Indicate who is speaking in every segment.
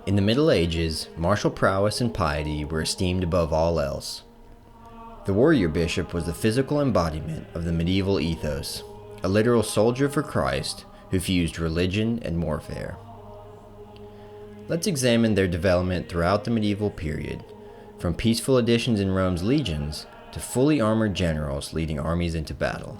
Speaker 1: In the Middle Ages, martial prowess and piety were esteemed above all else. The warrior bishop was the physical embodiment of the medieval ethos, a literal soldier for Christ who fused religion and warfare. Let's examine their development throughout the medieval period, from peaceful additions in Rome's legions to fully armored generals leading armies into battle.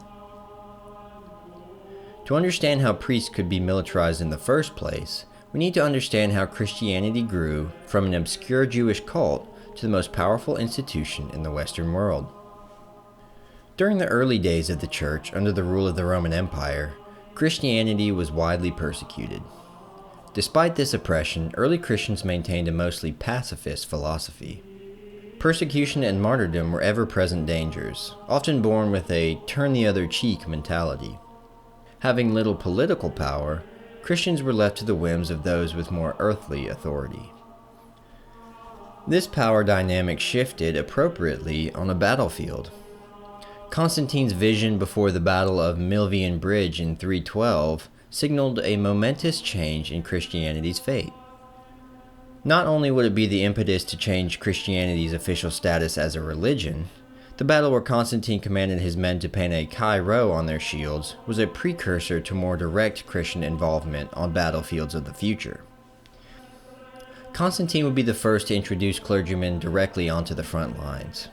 Speaker 1: To understand how priests could be militarized in the first place, we need to understand how Christianity grew from an obscure Jewish cult to the most powerful institution in the Western world. During the early days of the Church under the rule of the Roman Empire, Christianity was widely persecuted. Despite this oppression, early Christians maintained a mostly pacifist philosophy. Persecution and martyrdom were ever-present dangers, often born with a turn-the-other-cheek mentality. Having little political power, Christians were left to the whims of those with more earthly authority. This power dynamic shifted appropriately on a battlefield. Constantine's vision before the Battle of Milvian Bridge in 312 signaled a momentous change in Christianity's fate. Not only would it be the impetus to change Christianity's official status as a religion, the battle where Constantine commanded his men to paint a Chi Rho on their shields was a precursor to more direct Christian involvement on battlefields of the future. Constantine would be the first to introduce clergymen directly onto the front lines.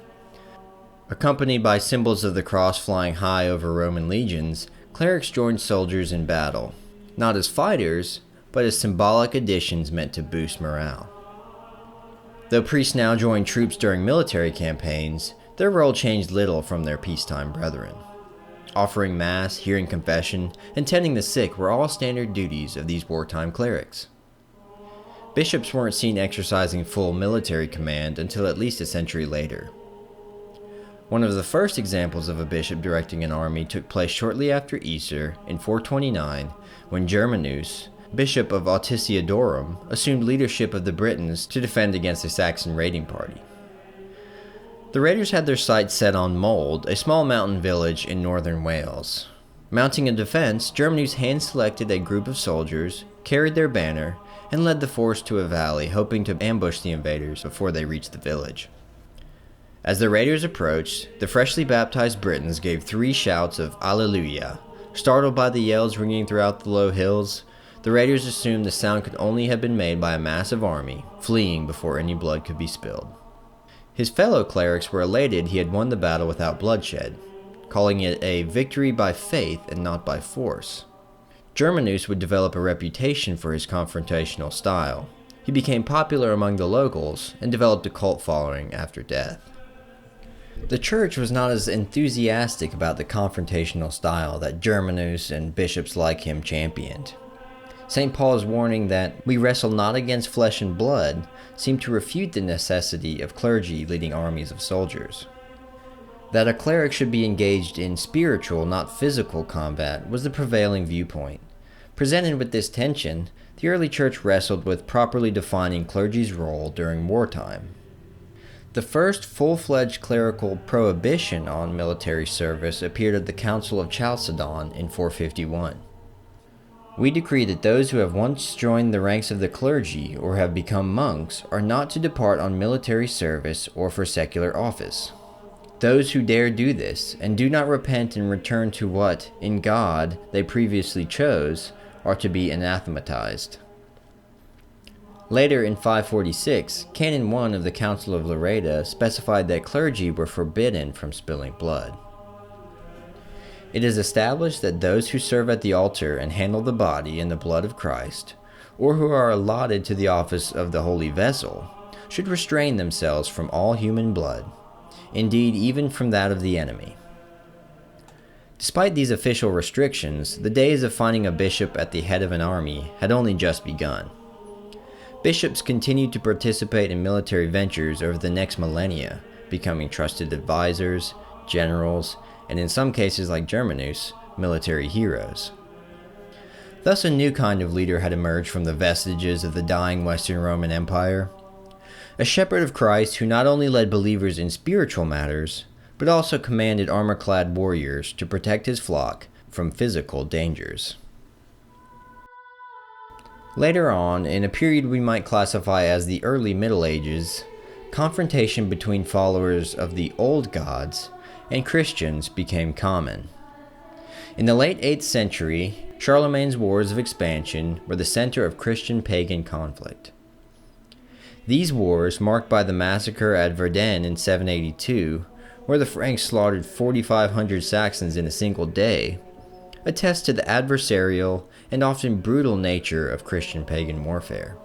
Speaker 1: Accompanied by symbols of the cross flying high over Roman legions, clerics joined soldiers in battle, not as fighters, but as symbolic additions meant to boost morale. Though priests now joined troops during military campaigns, their role changed little from their peacetime brethren. Offering mass, hearing confession, and tending the sick were all standard duties of these wartime clerics. Bishops weren't seen exercising full military command until at least a century later. One of the first examples of a bishop directing an army took place shortly after Easter in 429, when Germanus, bishop of Alticiadorum, assumed leadership of the Britons to defend against a Saxon raiding party. The raiders had their sights set on Mold, a small mountain village in northern Wales. Mounting a defense, Germanus hand-selected a group of soldiers, carried their banner, and led the force to a valley, hoping to ambush the invaders before they reached the village. As the raiders approached, the freshly baptized Britons gave 3 shouts of Alleluia. Startled by the yells ringing throughout the low hills, the raiders assumed the sound could only have been made by a massive army, fleeing before any blood could be spilled. His fellow clerics were elated he had won the battle without bloodshed, calling it a victory by faith and not by force. Germanus would develop a reputation for his confrontational style. He became popular among the locals and developed a cult following after death. The church was not as enthusiastic about the confrontational style that Germanus and bishops like him championed. St. Paul's warning that we wrestle not against flesh and blood seemed to refute the necessity of clergy leading armies of soldiers. That a cleric should be engaged in spiritual, not physical combat was the prevailing viewpoint. Presented with this tension, the early church wrestled with properly defining clergy's role during wartime. The first full-fledged clerical prohibition on military service appeared at the Council of Chalcedon in 451. We decree that those who have once joined the ranks of the clergy or have become monks are not to depart on military service or for secular office. Those who dare do this and do not repent and return to what, in God, they previously chose, are to be anathematized. Later in 546, Canon 1 of the Council of Lerida specified that clergy were forbidden from spilling blood. It is established that those who serve at the altar and handle the body and the blood of Christ, or who are allotted to the office of the holy vessel, should restrain themselves from all human blood, indeed even from that of the enemy. Despite these official restrictions, the days of finding a bishop at the head of an army had only just begun. Bishops continued to participate in military ventures over the next millennia, becoming trusted advisors, generals, and in some cases like Germanus, military heroes. Thus a new kind of leader had emerged from the vestiges of the dying Western Roman Empire. A shepherd of Christ who not only led believers in spiritual matters, but also commanded armor-clad warriors to protect his flock from physical dangers. Later on, in a period we might classify as the early Middle Ages, confrontation between followers of the old gods and Christians became common. In the late 8th century, Charlemagne's wars of expansion were the center of Christian-pagan conflict. These wars, marked by the massacre at Verdun in 782, where the Franks slaughtered 4,500 Saxons in a single day, attest to the adversarial and often brutal nature of Christian-pagan warfare.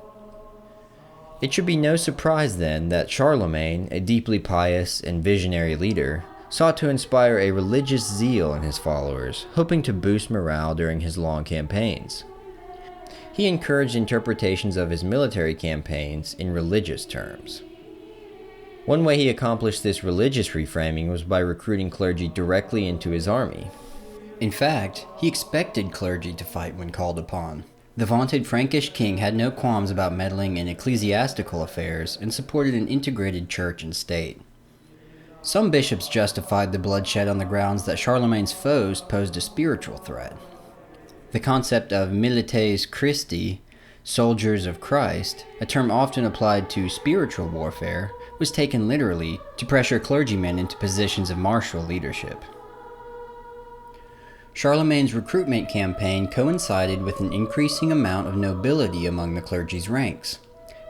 Speaker 1: It should be no surprise then that Charlemagne, a deeply pious and visionary leader, sought to inspire a religious zeal in his followers, hoping to boost morale during his long campaigns. He encouraged interpretations of his military campaigns in religious terms. One way he accomplished this religious reframing was by recruiting clergy directly into his army. In fact, he expected clergy to fight when called upon. The vaunted Frankish king had no qualms about meddling in ecclesiastical affairs and supported an integrated church and state. Some bishops justified the bloodshed on the grounds that Charlemagne's foes posed a spiritual threat. The concept of milites Christi, soldiers of Christ, a term often applied to spiritual warfare, was taken literally to pressure clergymen into positions of martial leadership. Charlemagne's recruitment campaign coincided with an increasing amount of nobility among the clergy's ranks,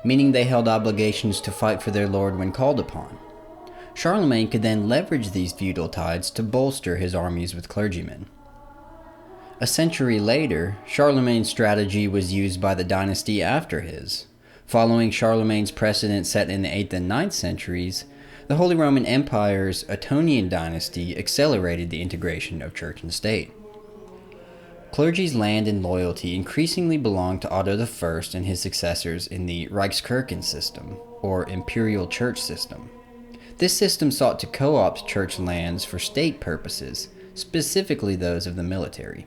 Speaker 1: meaning they held obligations to fight for their lord when called upon. Charlemagne could then leverage these feudal ties to bolster his armies with clergymen. A century later, Charlemagne's strategy was used by the dynasty after his. Following Charlemagne's precedent set in the 8th and 9th centuries, the Holy Roman Empire's Ottonian dynasty accelerated the integration of church and state. Clergy's land and loyalty increasingly belonged to Otto I and his successors in the Reichskirchen system, or imperial church system. This system sought to co-opt church lands for state purposes, specifically those of the military.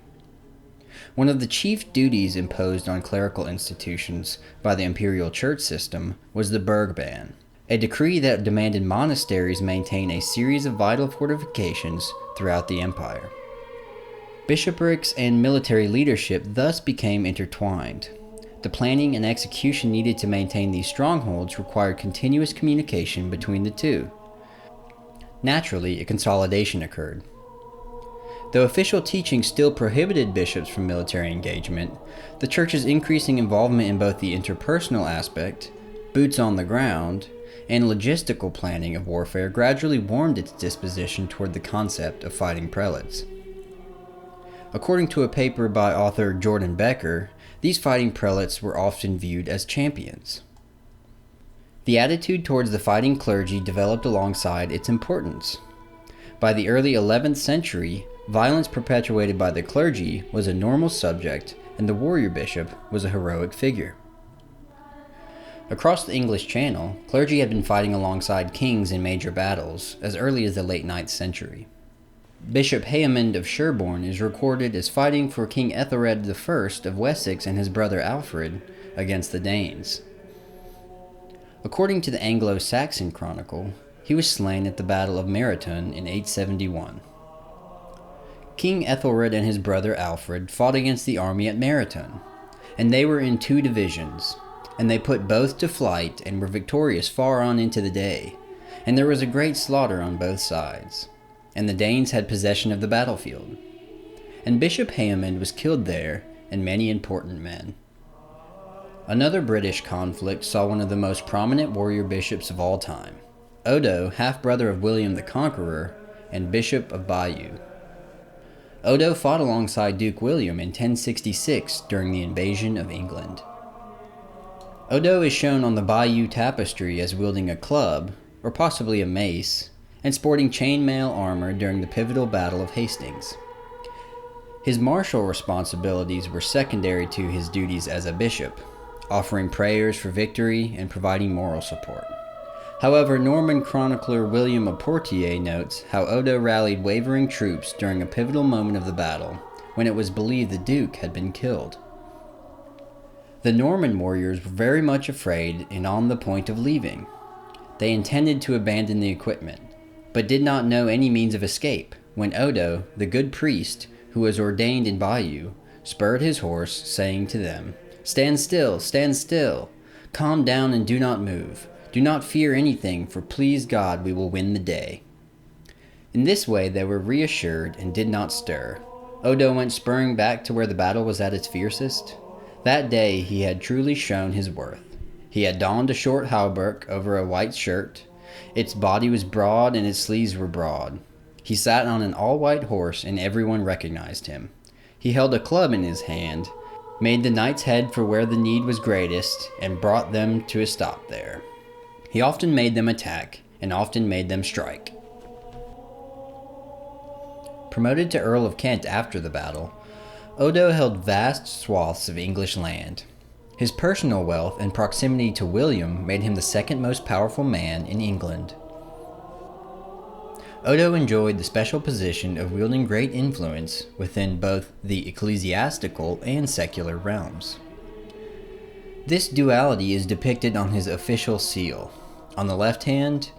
Speaker 1: One of the chief duties imposed on clerical institutions by the imperial church system was the Burg ban, a decree that demanded monasteries maintain a series of vital fortifications throughout the empire. Bishoprics and military leadership thus became intertwined. The planning and execution needed to maintain these strongholds required continuous communication between the two. Naturally, a consolidation occurred. Though official teaching still prohibited bishops from military engagement, the church's increasing involvement in both the interpersonal aspect, boots on the ground, and logistical planning of warfare gradually warmed its disposition toward the concept of fighting prelates. According to a paper by author Jordan Becker, these fighting prelates were often viewed as champions. The attitude towards the fighting clergy developed alongside its importance. By the early 11th century, violence perpetuated by the clergy was a normal subject, and the warrior bishop was a heroic figure. Across the English Channel, clergy had been fighting alongside kings in major battles as early as the late 9th century. Bishop Heymund of Sherborne is recorded as fighting for King Ethelred I of Wessex and his brother Alfred against the Danes. According to the Anglo-Saxon Chronicle, he was slain at the Battle of Marathon in 871. King Ethelred and his brother Alfred fought against the army at Marathon, and they were in 2 divisions, and they put both to flight and were victorious far on into the day, and there was a great slaughter on both sides, and the Danes had possession of the battlefield. And Bishop Heymund was killed there, and many important men. Another British conflict saw one of the most prominent warrior bishops of all time, Odo, half-brother of William the Conqueror, and Bishop of Bayeux. Odo fought alongside Duke William in 1066 during the invasion of England. Odo is shown on the Bayeux tapestry as wielding a club, or possibly a mace, and sporting chainmail armor during the pivotal Battle of Hastings. His martial responsibilities were secondary to his duties as a bishop, offering prayers for victory and providing moral support. However, Norman chronicler William of Poitiers notes how Odo rallied wavering troops during a pivotal moment of the battle, when it was believed the Duke had been killed. The Norman warriors were very much afraid and on the point of leaving. They intended to abandon the equipment, but did not know any means of escape, when Odo, the good priest, who was ordained in Bayeux, spurred his horse, saying to them,
Speaker 2: Stand still, stand still. Calm down and do not move. Do not fear anything, for please God we will win the day. In this way they were reassured and did not stir. Odo went spurring back to where the battle was at its fiercest. That day he had truly shown his worth. He had donned a short hauberk over a white shirt. Its body was broad and its sleeves were broad. He sat on an all-white horse and everyone recognized him. He held a club in his hand, made the knights head for where the need was greatest, and brought them to a stop there. He often made them attack, and often made them strike. Promoted to Earl of Kent after the battle, Odo held vast swaths of English land. His personal wealth and proximity to William made him the second most powerful man in England. Odo enjoyed the special position of wielding great influence within both the ecclesiastical and secular realms. This duality is depicted on his official seal. On the left hand,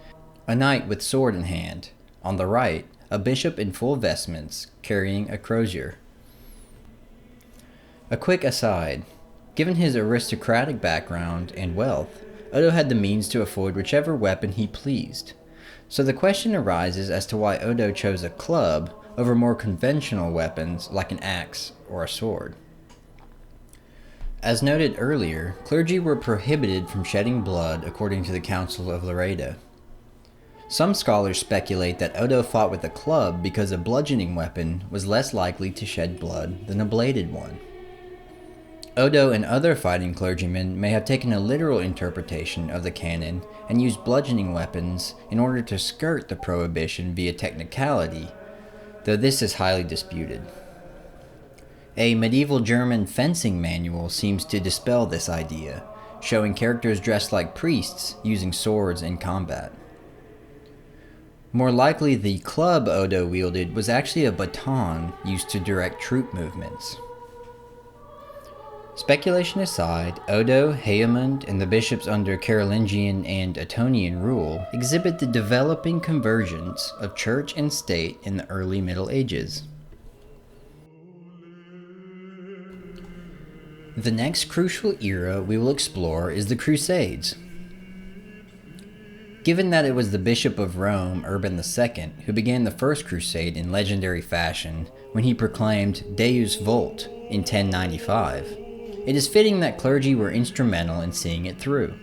Speaker 2: a knight with sword in hand. On the right, a bishop in full vestments, carrying a crozier. A quick aside. Given his aristocratic background and wealth, Odo had the means to afford whichever weapon he pleased. So the question arises as to why Odo chose a club over more conventional weapons like an axe or a sword. As noted earlier, clergy were prohibited from shedding blood according to the Council of Lerida. Some scholars speculate that Odo fought with a club because a bludgeoning weapon was less likely to shed blood than a bladed one. Odo and other fighting clergymen may have taken a literal interpretation of the canon and used bludgeoning weapons in order to skirt the prohibition via technicality, though this is highly disputed. A medieval German fencing manual seems to dispel this idea, showing characters dressed like priests using swords in combat. More likely, the club Odo wielded was actually a baton used to direct troop movements. Speculation aside, Odo, Haemund, and the bishops under Carolingian and Ottonian rule exhibit the developing convergence of church and state in the early Middle Ages. The next crucial era we will explore is the Crusades. Given that it was the Bishop of Rome, Urban II, who began the First Crusade in legendary fashion when he proclaimed Deus Vult in 1095, it is fitting that clergy were instrumental in seeing it through.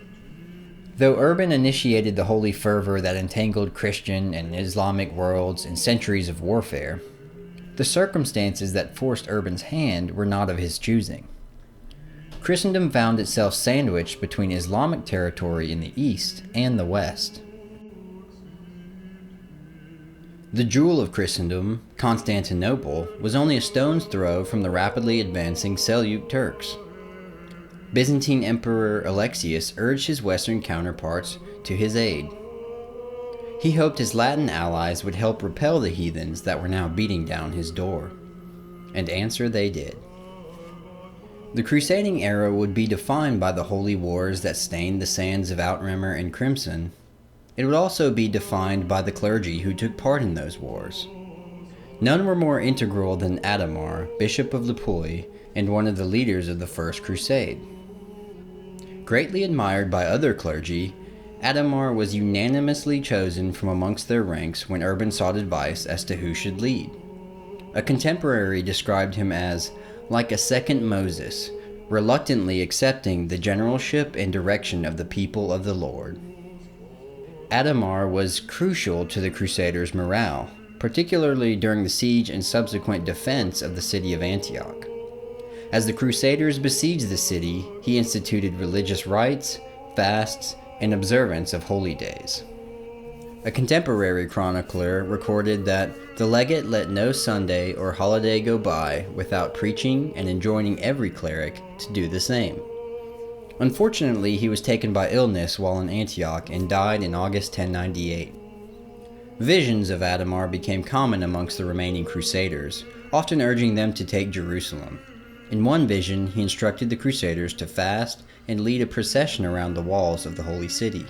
Speaker 2: Though Urban initiated the holy fervor that entangled Christian and Islamic worlds in centuries of warfare, the circumstances that forced Urban's hand were not of his choosing. Christendom found itself sandwiched between Islamic territory in the east and the west. The jewel of Christendom, Constantinople, was only a stone's throw from the rapidly advancing Seljuk Turks. Byzantine Emperor Alexius urged his Western counterparts to his aid. He hoped his Latin allies would help repel the heathens that were now beating down his door. And answer they did. The crusading era would be defined by the holy wars that stained the sands of Outremer and Crimson. It would also be defined by the clergy who took part in those wars. None were more integral than Adhemar, Bishop of Lipoi, and one of the leaders of the First Crusade. Greatly admired by other clergy, Adhemar was unanimously chosen from amongst their ranks when Urban sought advice as to who should lead. A contemporary described him as like a second Moses, reluctantly accepting the generalship and direction of the people of the Lord. Adhemar was crucial to the Crusaders' morale, particularly during the siege and subsequent defense of the city of Antioch. As the Crusaders besieged the city, he instituted religious rites, fasts, and observance of holy days. A contemporary chronicler recorded that the legate let no Sunday or holiday go by without preaching and enjoining every cleric to do the same. Unfortunately, he was taken by illness while in Antioch and died in August 1098. Visions of Adhemar became common amongst the remaining Crusaders, often urging them to take Jerusalem. In one vision, he instructed the Crusaders to fast and lead a procession around the walls of the holy city.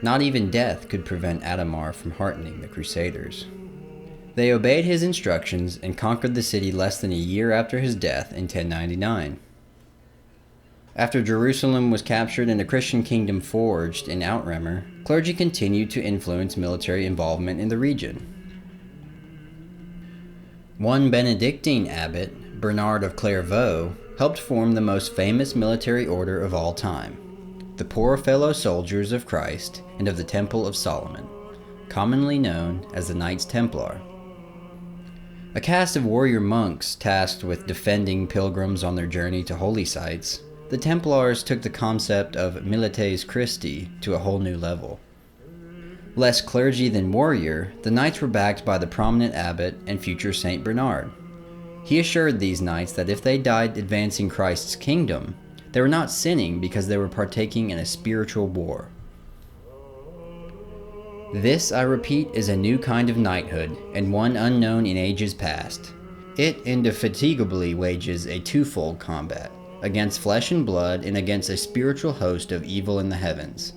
Speaker 2: Not even death could prevent Adhemar from heartening the Crusaders. They obeyed his instructions and conquered the city less than a year after his death in 1099. After Jerusalem was captured and a Christian kingdom forged in Outremer, clergy continued to influence military involvement in the region. One Benedictine abbot, Bernard of Clairvaux, helped form the most famous military order of all time, the Poor Fellow Soldiers of Christ and of the Temple of Solomon, commonly known as the Knights Templar. A caste of warrior monks tasked with defending pilgrims on their journey to holy sites, the Templars took the concept of Milites Christi to a whole new level. Less clergy than warrior, the knights were backed by the prominent abbot and future Saint Bernard. He assured these knights that if they died advancing Christ's kingdom, they were not sinning because they were partaking in a spiritual war. This, I repeat, is a new kind of knighthood, and one unknown in ages past. It indefatigably wages a twofold combat, against flesh and blood and against a spiritual host of evil in the heavens.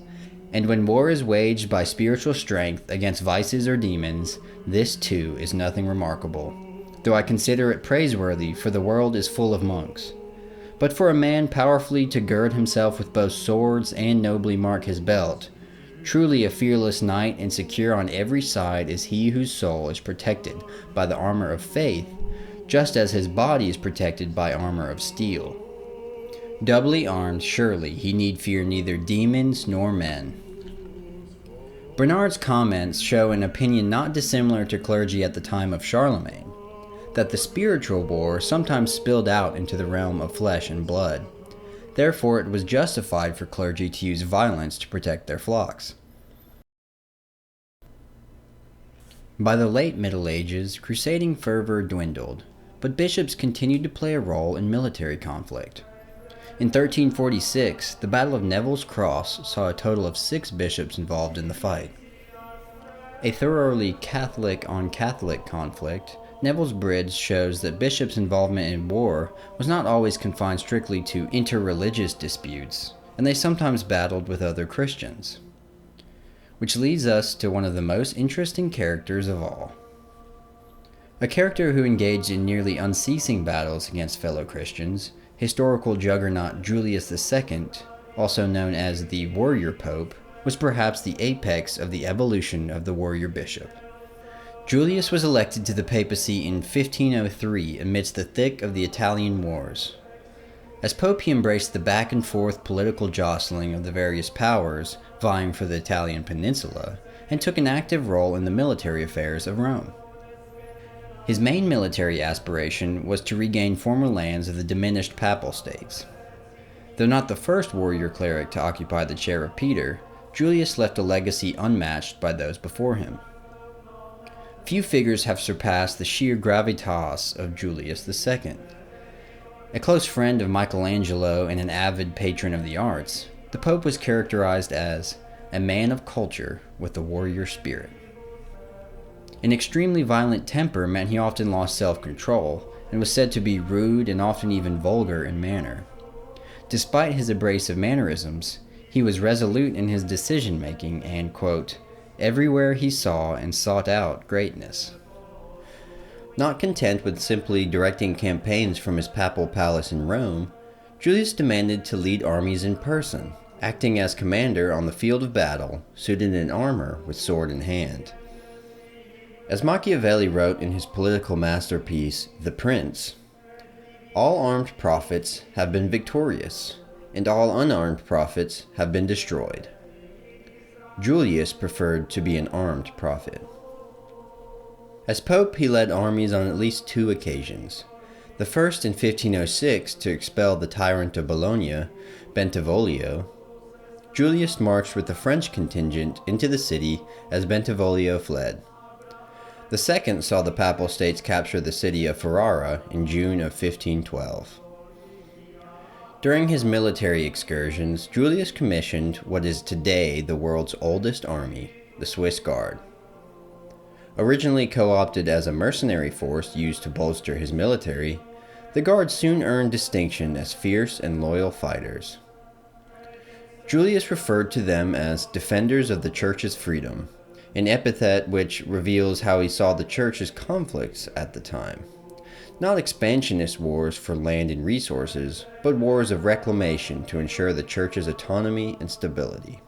Speaker 2: And when war is waged by spiritual strength against vices or demons, this too is nothing remarkable, though I consider it praiseworthy, for the world is full of monks. But for a man powerfully to gird himself with both swords and nobly mark his belt, truly a fearless knight and secure on every side is he whose soul is protected by the armor of faith, just as his body is protected by armor of steel. Doubly armed, surely he need fear neither demons nor men. Bernard's comments show an opinion not dissimilar to clergy at the time of Charlemagne, that the spiritual war sometimes spilled out into the realm of flesh and blood. Therefore, it was justified for clergy to use violence to protect their flocks. By the late Middle Ages, crusading fervor dwindled, but bishops continued to play a role in military conflict. In 1346, the Battle of Neville's Cross saw a total of 6 bishops involved in the fight. A thoroughly Catholic-on-Catholic conflict, Neville's Bridge shows that bishops' involvement in war was not always confined strictly to interreligious disputes, and they sometimes battled with other Christians. Which leads us to one of the most interesting characters of all. A character who engaged in nearly unceasing battles against fellow Christians, historical juggernaut Julius II, also known as the Warrior Pope, was perhaps the apex of the evolution of the warrior bishop. Julius was elected to the papacy in 1503 amidst the thick of the Italian wars. As Pope, he embraced the back-and-forth political jostling of the various powers vying for the Italian peninsula, and took an active role in the military affairs of Rome. His main military aspiration was to regain former lands of the diminished papal states. Though not the first warrior cleric to occupy the chair of Peter, Julius left a legacy unmatched by those before him. Few figures have surpassed the sheer gravitas of Julius II. A close friend of Michelangelo and an avid patron of the arts, the Pope was characterized as a man of culture with a warrior spirit. An extremely violent temper meant he often lost self-control and was said to be rude and often even vulgar in manner. Despite his abrasive mannerisms, he was resolute in his decision-making and, quote, everywhere he saw and sought out greatness. Not content with simply directing campaigns from his papal palace in Rome, Julius demanded to lead armies in person, acting as commander on the field of battle, suited in armor with sword in hand. As Machiavelli wrote in his political masterpiece, The Prince, all armed prophets have been victorious, and all unarmed prophets have been destroyed. Julius preferred to be an armed prophet. As Pope, he led armies on at least 2 occasions. The first in 1506 to expel the tyrant of Bologna, Bentivoglio. Julius marched with the French contingent into the city as Bentivoglio fled. The second saw the Papal States capture the city of Ferrara in June of 1512. During his military excursions, Julius commissioned what is today the world's oldest army, the Swiss Guard. Originally co-opted as a mercenary force used to bolster his military, the Guard soon earned distinction as fierce and loyal fighters. Julius referred to them as defenders of the Church's freedom, an epithet which reveals how he saw the Church's conflicts at the time.
Speaker 1: Not expansionist wars for land and resources, but wars of reclamation to ensure the church's autonomy and stability.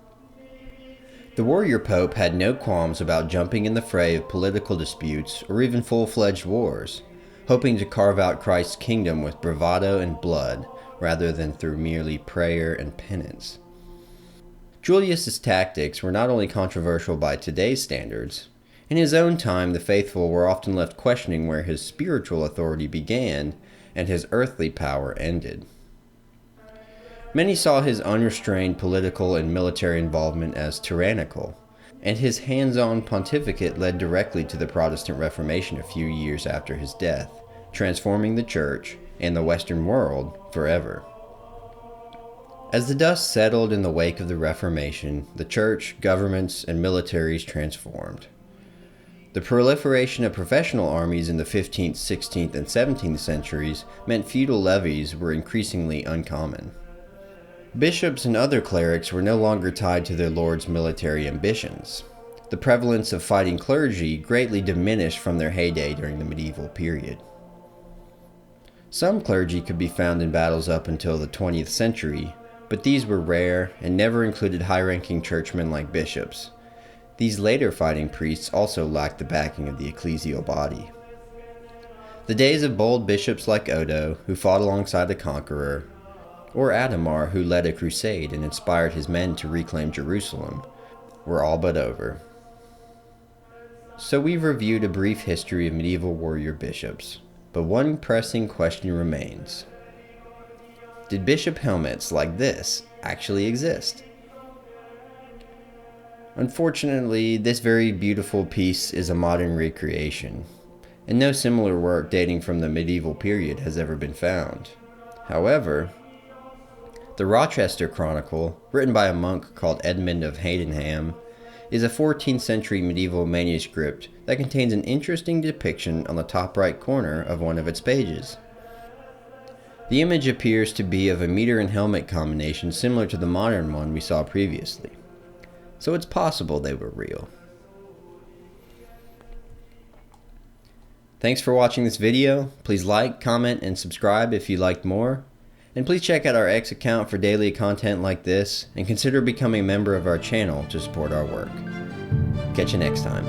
Speaker 1: The warrior pope had no qualms about jumping in the fray of political disputes or even full-fledged wars, hoping to carve out Christ's kingdom with bravado and blood rather than through merely prayer and penance. Julius's tactics were not only controversial by today's standards. In his own time, the faithful were often left questioning where his spiritual authority began and his earthly power ended. Many saw his unrestrained political and military involvement as tyrannical, and his hands-on pontificate led directly to the Protestant Reformation a few years after his death, transforming the Church and the Western world forever. As the dust settled in the wake of the Reformation, the Church, governments, and militaries transformed. The proliferation of professional armies in the 15th, 16th, and 17th centuries meant feudal levies were increasingly uncommon. Bishops and other clerics were no longer tied to their lord's military ambitions. The prevalence of fighting clergy greatly diminished from their heyday during the medieval period. Some clergy could be found in battles up until the 20th century, but these were rare and never included high-ranking churchmen like bishops. These later fighting priests also lacked the backing of the ecclesial body. The days of bold bishops like Odo, who fought alongside the conqueror, or Adhemar, who led a crusade and inspired his men to reclaim Jerusalem, were all but over. So we've reviewed a brief history of medieval warrior bishops, but one pressing question remains. Did bishop helmets like this actually exist? Unfortunately, this very beautiful piece is a modern recreation, and no similar work dating from the medieval period has ever been found. However, the Rochester Chronicle, written by a monk called Edmund of Hadenham, is a 14th century medieval manuscript that contains an interesting depiction on the top right corner of one of its pages. The image appears to be of a mitre and helmet combination similar to the modern one we saw previously, so it's possible they were real. Thanks for watching this video. Please like, comment, and subscribe if you liked more. And please check out our X account for daily content like this, and consider becoming a member of our channel to support our work. Catch you next time.